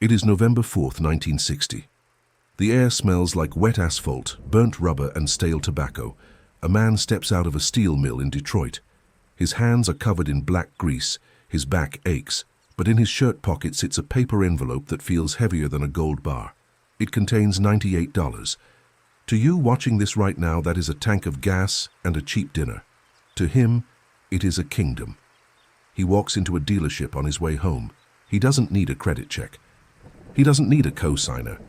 It is November 4th, 1960. The air smells like wet asphalt, burnt rubber and stale tobacco. A man steps out of a steel mill in Detroit. His hands are covered in black grease, his back aches, but in his shirt pocket sits a paper envelope that feels heavier than a gold bar. It contains $98. To you watching this right now, that is a tank of gas and a cheap dinner. To him, it is a kingdom. He walks into a dealership on his way home. He doesn't need a credit check. He doesn't need a co-signer.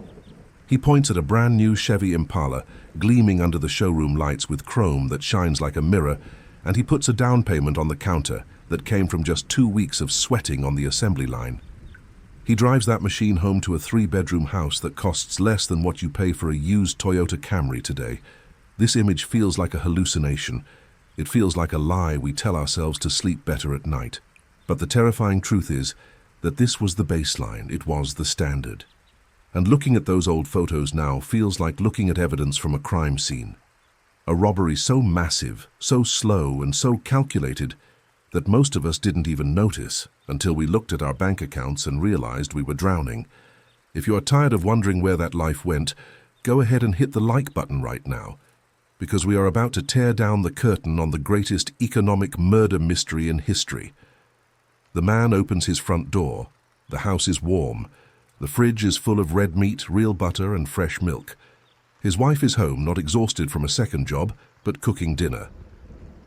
He points at a brand new Chevy Impala, gleaming under the showroom lights with chrome that shines like a mirror, and he puts a down payment on the counter that came from just 2 weeks of sweating on the assembly line. He drives that machine home to a 3-bedroom house that costs less than what you pay for a used Toyota Camry today. This image feels like a hallucination. It feels like a lie we tell ourselves to sleep better at night. But the terrifying truth is that this was the baseline, it was the standard. And looking at those old photos now feels like looking at evidence from a crime scene. A robbery so massive, so slow and so calculated that most of us didn't even notice until we looked at our bank accounts and realized we were drowning. If you are tired of wondering where that life went, go ahead and hit the like button right now, because we are about to tear down the curtain on the greatest economic murder mystery in history. The man opens his front door. The house is warm. The fridge is full of red meat, real butter and fresh milk. His wife is home, not exhausted from a second job, but cooking dinner.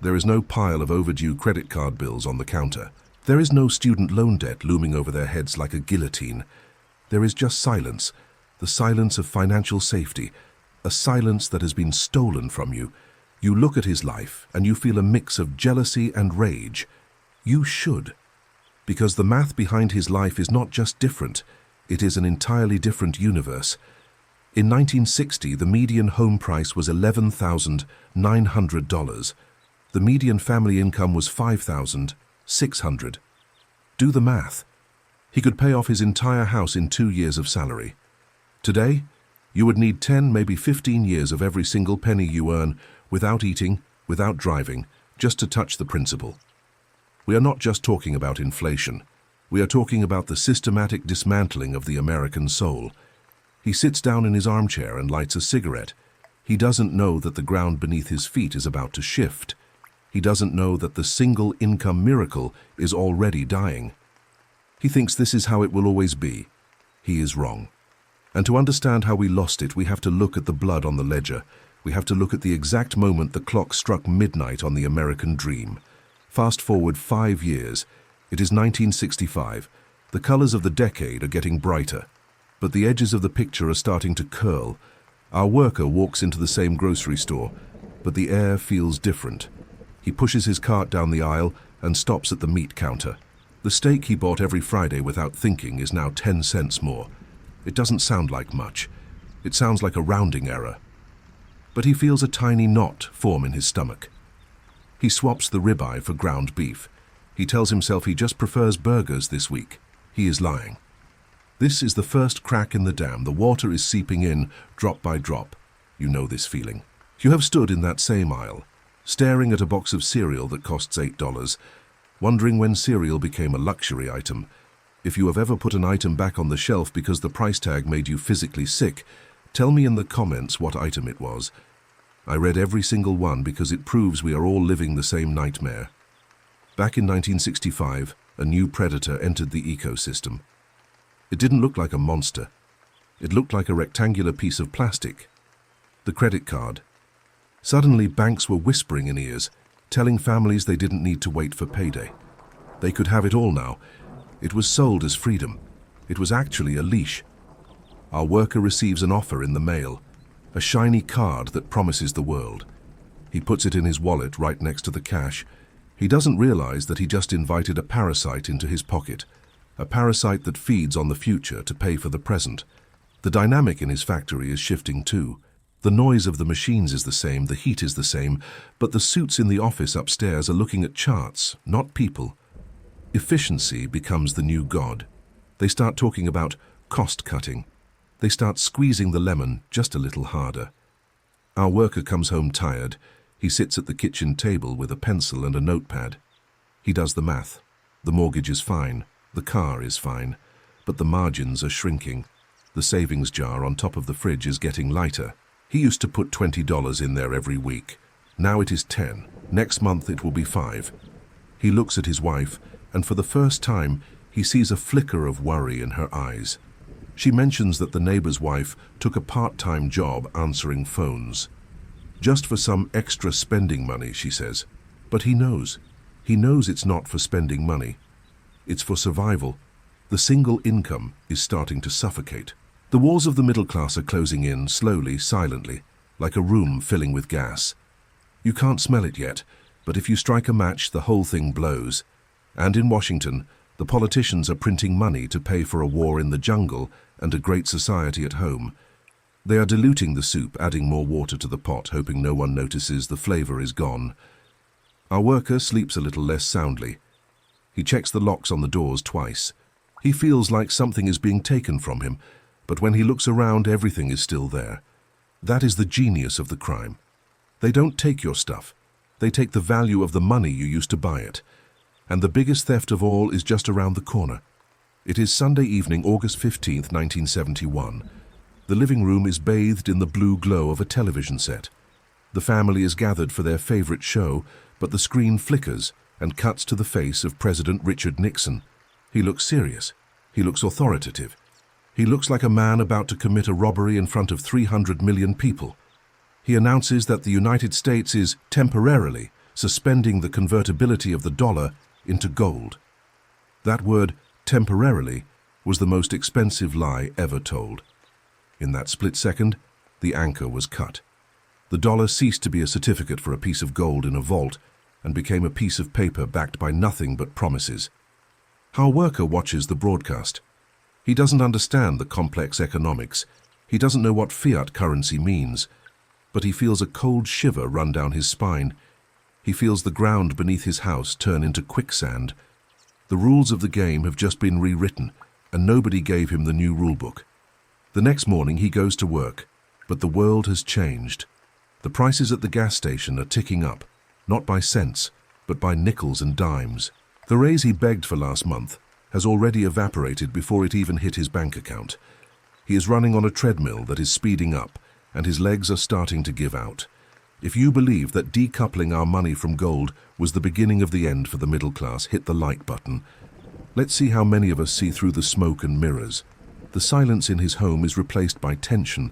There is no pile of overdue credit card bills on the counter. There is no student loan debt looming over their heads like a guillotine. There is just silence, the silence of financial safety, a silence that has been stolen from you. You look at his life and you feel a mix of jealousy and rage. You should, because the math behind his life is not just different, it is an entirely different universe. In 1960, the median home price was $11,900. The median family income was $5,600. Do the math. He could pay off his entire house in 2 years of salary. Today, you would need 10, maybe 15 years of every single penny you earn without eating, without driving, just to touch the principal. We are not just talking about inflation. We are talking about the systematic dismantling of the American soul. He sits down in his armchair and lights a cigarette. He doesn't know that the ground beneath his feet is about to shift. He doesn't know that the single income miracle is already dying. He thinks this is how it will always be. He is wrong. And to understand how we lost it, we have to look at the blood on the ledger. We have to look at the exact moment the clock struck midnight on the American dream. Fast forward 5 years. It is 1965. The colors of the decade are getting brighter, but the edges of the picture are starting to curl. Our worker walks into the same grocery store, but the air feels different. He pushes his cart down the aisle and stops at the meat counter. The steak he bought every Friday without thinking is now 10 cents more. It doesn't sound like much. It sounds like a rounding error. But he feels a tiny knot form in his stomach. He swaps the ribeye for ground beef. He tells himself he just prefers burgers this week. He is lying. This is the first crack in the dam. The water is seeping in, drop by drop. You know this feeling. You have stood in that same aisle, staring at a box of cereal that costs $8, wondering when cereal became a luxury item. If you have ever put an item back on the shelf because the price tag made you physically sick, tell me in the comments what item it was. I read every single one because it proves we are all living the same nightmare. Back in 1965, a new predator entered the ecosystem. It didn't look like a monster. It looked like a rectangular piece of plastic. The credit card. Suddenly, banks were whispering in ears, telling families they didn't need to wait for payday. They could have it all now. It was sold as freedom. It was actually a leash. Our worker receives an offer in the mail, a shiny card that promises the world. He puts it in his wallet right next to the cash. He doesn't realize that he just invited a parasite into his pocket, a parasite that feeds on the future to pay for the present. The dynamic in his factory is shifting too. The noise of the machines is the same, the heat is the same, but the suits in the office upstairs are looking at charts, not people. Efficiency becomes the new god. They start talking about cost cutting. They start squeezing the lemon just a little harder. Our worker comes home tired. He sits at the kitchen table with a pencil and a notepad. He does the math. The mortgage is fine. The car is fine. but the margins are shrinking. The savings jar on top of the fridge is getting lighter. He used to put $20 in there every week. Now it is 10. Next month it will be 5. He looks at his wife, and for the first time, he sees a flicker of worry in her eyes. She mentions that the neighbor's wife took a part-time job answering phones. Just for some extra spending money, she says. But he knows. He knows it's not for spending money. It's for survival. The single income is starting to suffocate. The walls of the middle class are closing in, slowly, silently, like a room filling with gas. You can't smell it yet, but if you strike a match, the whole thing blows. And in Washington, the politicians are printing money to pay for a war in the jungle and a great society at home. They are diluting the soup, adding more water to the pot, hoping no one notices the flavor is gone. Our worker sleeps a little less soundly. He checks the locks on the doors twice. He feels like something is being taken from him, but when he looks around, everything is still there. That is the genius of the crime. They don't take your stuff. They take the value of the money you used to buy it. And the biggest theft of all is just around the corner. It is Sunday evening, August 15th, 1971. The living room is bathed in the blue glow of a television set. The family is gathered for their favorite show, but the screen flickers and cuts to the face of President Richard Nixon. He looks serious. He looks authoritative. He looks like a man about to commit a robbery in front of 300 million people. He announces that the United States is temporarily suspending the convertibility of the dollar into gold. That word, temporarily, was the most expensive lie ever told. In that split second, the anchor was cut. The dollar ceased to be a certificate for a piece of gold in a vault and became a piece of paper backed by nothing but promises. Our worker watches the broadcast. He doesn't understand the complex economics. He doesn't know what fiat currency means. But he feels a cold shiver run down his spine. He feels the ground beneath his house turn into quicksand. The rules of the game have just been rewritten, and nobody gave him the new rulebook. The next morning he goes to work, but the world has changed. The prices at the gas station are ticking up, not by cents, but by nickels and dimes. The raise he begged for last month has already evaporated before it even hit his bank account. He is running on a treadmill that is speeding up, and his legs are starting to give out. If you believe that decoupling our money from gold was the beginning of the end for the middle class, hit the like button. Let's see how many of us see through the smoke and mirrors. The silence in his home is replaced by tension.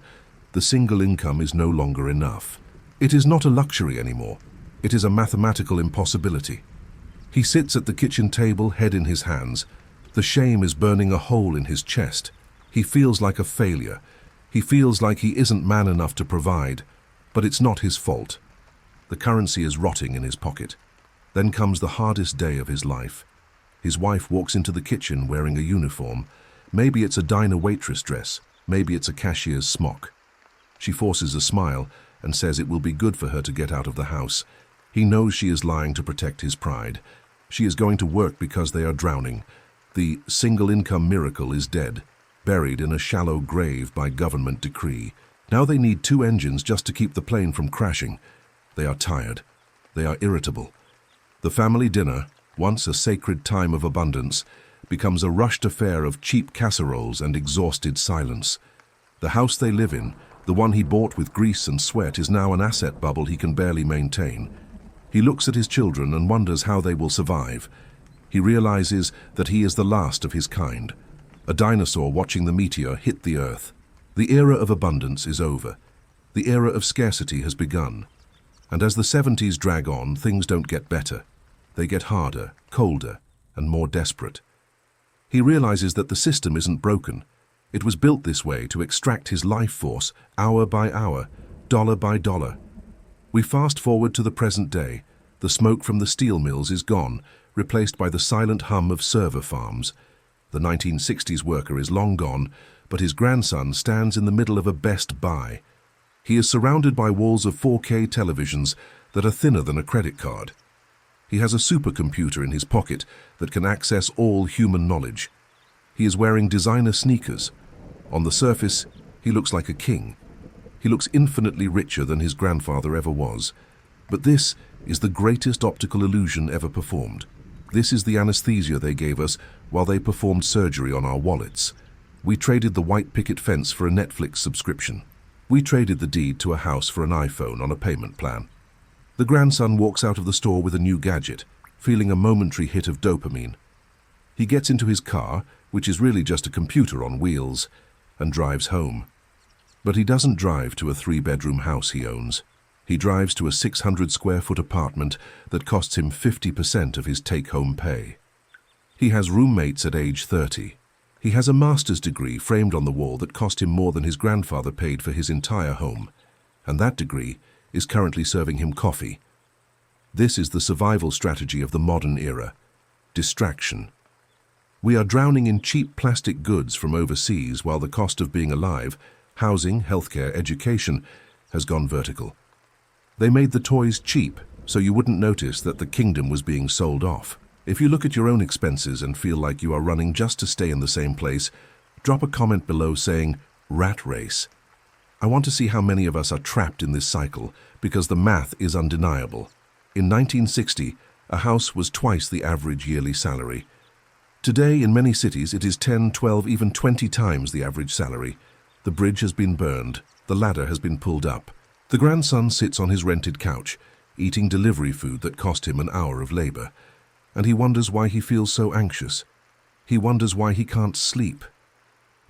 The single income is no longer enough. It is not a luxury anymore. It is a mathematical impossibility. He sits at the kitchen table, head in his hands. The shame is burning a hole in his chest. He feels like a failure. He feels like he isn't man enough to provide, but it's not his fault. The currency is rotting in his pocket. Then comes the hardest day of his life. His wife walks into the kitchen wearing a uniform. Maybe it's a diner waitress dress. Maybe it's a cashier's smock. She forces a smile and says it will be good for her to get out of the house. He knows she is lying to protect his pride. She is going to work because they are drowning. The single income miracle is dead, buried in a shallow grave by government decree. Now they need 2 engines just to keep the plane from crashing. They are tired. They are irritable. The family dinner, once a sacred time of abundance, becomes a rushed affair of cheap casseroles and exhausted silence. The house they live in, the one he bought with grease and sweat, is now an asset bubble he can barely maintain. He looks at his children and wonders how they will survive. He realizes that he is the last of his kind, a dinosaur watching the meteor hit the earth. The era of abundance is over. The era of scarcity has begun. And as the 70s drag on, things don't get better. They get harder, colder, and more desperate. He realizes that the system isn't broken. It was built this way to extract his life force, hour by hour, dollar by dollar. We fast forward to the present day. The smoke from the steel mills is gone, replaced by the silent hum of server farms. The 1960s worker is long gone, but his grandson stands in the middle of a Best Buy. He is surrounded by walls of 4K televisions that are thinner than a credit card. He has a supercomputer in his pocket that can access all human knowledge. He is wearing designer sneakers. On the surface, he looks like a king. He looks infinitely richer than his grandfather ever was. But this is the greatest optical illusion ever performed. This is the anesthesia they gave us while they performed surgery on our wallets. We traded the white picket fence for a Netflix subscription. We traded the deed to a house for an iPhone on a payment plan. The grandson walks out of the store with a new gadget, feeling a momentary hit of dopamine. He gets into his car, which is really just a computer on wheels, and drives home. But he doesn't drive to a 3-bedroom house he owns. He drives to a 600-square-foot apartment that costs him 50% of his take-home pay. He has roommates at age 30. He has a master's degree framed on the wall that cost him more than his grandfather paid for his entire home, and that degree is currently serving him coffee. This is the survival strategy of the modern era: distraction. We are drowning in cheap plastic goods from overseas while the cost of being alive, housing, healthcare, education, has gone vertical. They made the toys cheap so you wouldn't notice that the kingdom was being sold off. If you look at your own expenses and feel like you are running just to stay in the same place, drop a comment below saying, "Rat race." I want to see how many of us are trapped in this cycle, because the math is undeniable. In 1960, a house was twice the average yearly salary. Today, in many cities, it is 10, 12, even 20 times the average salary. The bridge has been burned. The ladder has been pulled up. The grandson sits on his rented couch, eating delivery food that cost him an hour of labor. And he wonders why he feels so anxious. He wonders why he can't sleep.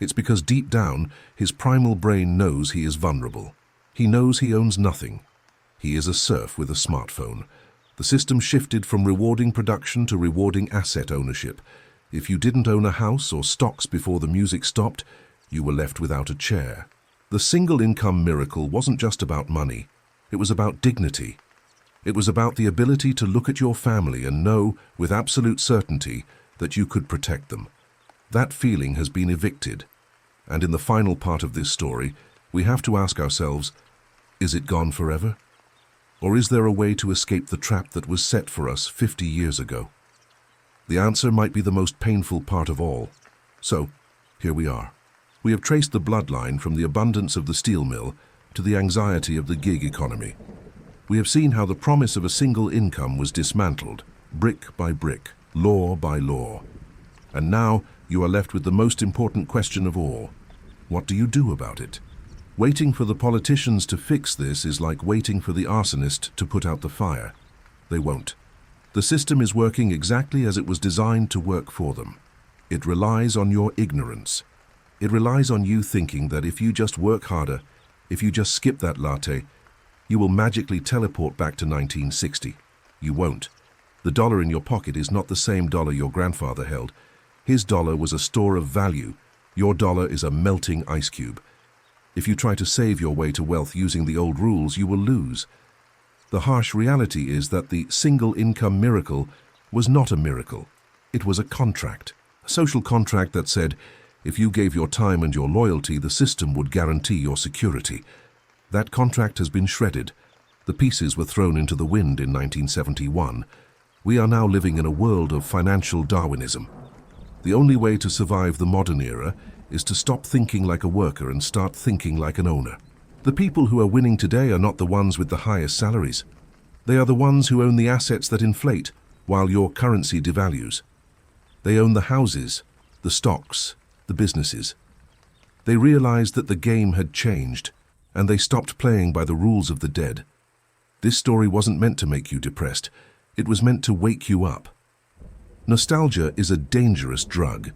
It's because deep down, his primal brain knows he is vulnerable. He knows he owns nothing. He is a serf with a smartphone. The system shifted from rewarding production to rewarding asset ownership. If you didn't own a house or stocks before the music stopped, you were left without a chair. The single income miracle wasn't just about money. It was about dignity. It was about the ability to look at your family and know with absolute certainty that you could protect them. That feeling has been evicted. And in the final part of this story, we have to ask ourselves, is it gone forever? Or is there a way to escape the trap that was set for us 50 years ago? The answer might be the most painful part of all. So, here we are. We have traced the bloodline from the abundance of the steel mill to the anxiety of the gig economy. We have seen how the promise of a single income was dismantled, brick by brick, law by law. And now you are left with the most important question of all. What do you do about it? Waiting for the politicians to fix this is like waiting for the arsonist to put out the fire. They won't. The system is working exactly as it was designed to work for them. It relies on your ignorance. It relies on you thinking that if you just work harder, if you just skip that latte, you will magically teleport back to 1960. You won't. The dollar in your pocket is not the same dollar your grandfather held. His dollar was a store of value. Your dollar is a melting ice cube. If you try to save your way to wealth using the old rules, you will lose. The harsh reality is that the single income miracle was not a miracle. It was a contract, a social contract that said, if you gave your time and your loyalty, the system would guarantee your security. That contract has been shredded. The pieces were thrown into the wind in 1971. We are now living in a world of financial Darwinism. The only way to survive the modern era is to stop thinking like a worker and start thinking like an owner. The people who are winning today are not the ones with the highest salaries. They are the ones who own the assets that inflate while your currency devalues. They own the houses, the stocks, the businesses. They realized that the game had changed, and they stopped playing by the rules of the dead. This story wasn't meant to make you depressed. It was meant to wake you up. Nostalgia is a dangerous drug.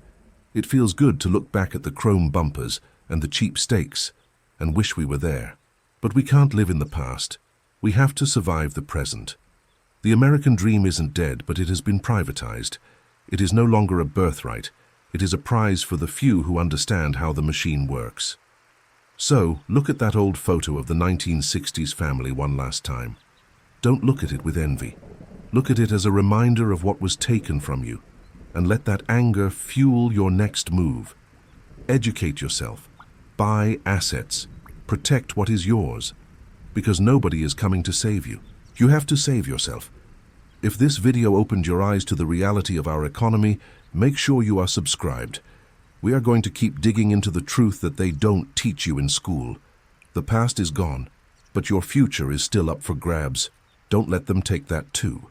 It feels good to look back at the chrome bumpers and the cheap steaks and wish we were there. But we can't live in the past. We have to survive the present. The American dream isn't dead, but it has been privatized. It is no longer a birthright. It is a prize for the few who understand how the machine works. So, look at that old photo of the 1960s family one last time. Don't look at it with envy. Look at it as a reminder of what was taken from you, and let that anger fuel your next move. Educate yourself. Buy assets. Protect what is yours. Because nobody is coming to save you. You have to save yourself. If this video opened your eyes to the reality of our economy, make sure you are subscribed. We are going to keep digging into the truth that they don't teach you in school. The past is gone, but your future is still up for grabs. Don't let them take that too.